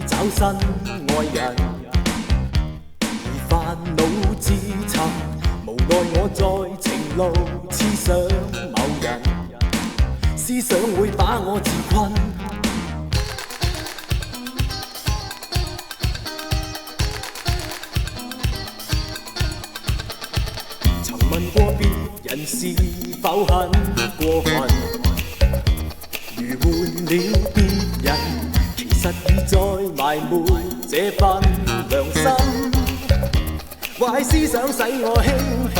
找新愛人，而煩惱自尋，無奈我在情路痴想某人，思想會把我自困。曾問過別人是否很過分，如換了別人，其實已在埋沒這份良心，壞思想使我興奮。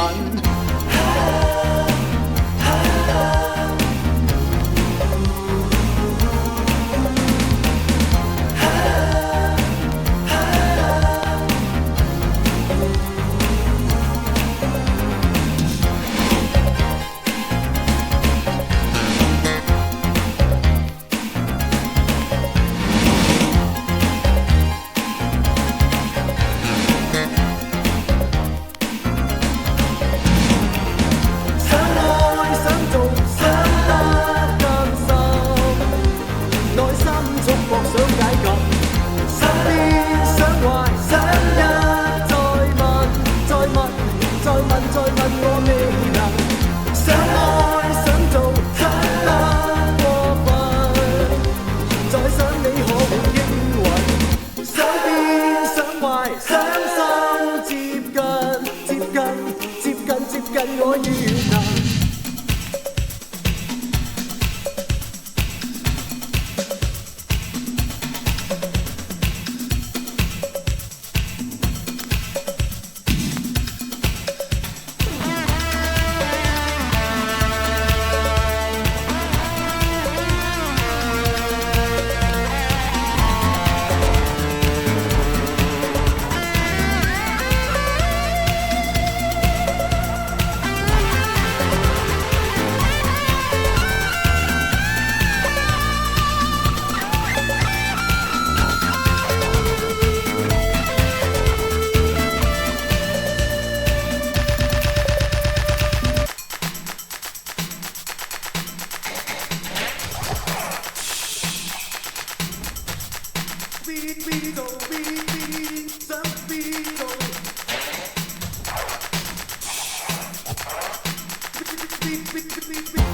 接近我願能。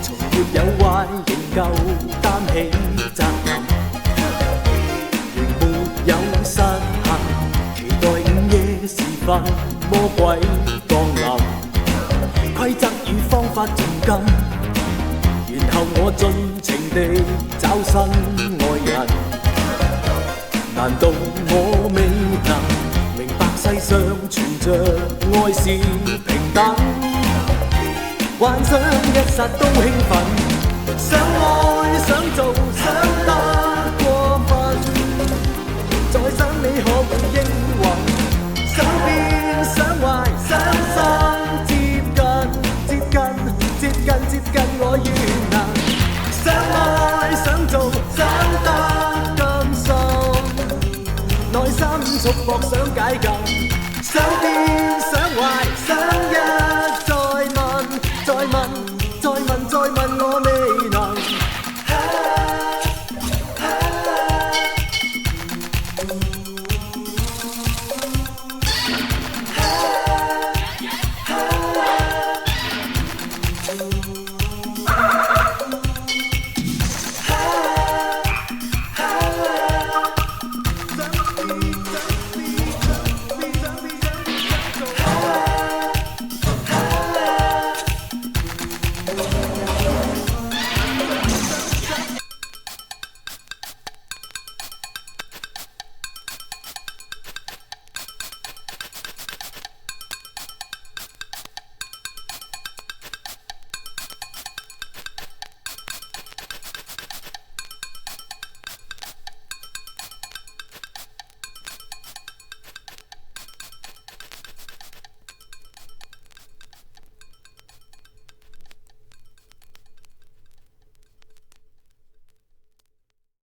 從沒有壞仍舊擔起責任，仍沒有失衡，期待午夜時分魔鬼降臨，規則與方法盡禁，然後我盡情地找新愛人。難道我未能明白世上存着愛是平等？幻想一剎都興奮，想愛想做想得過分，再想你可會應允？想變想壞想心，接近我願能。想愛想做想得更深，內心束縛想解禁，想變想壞想再問我未能。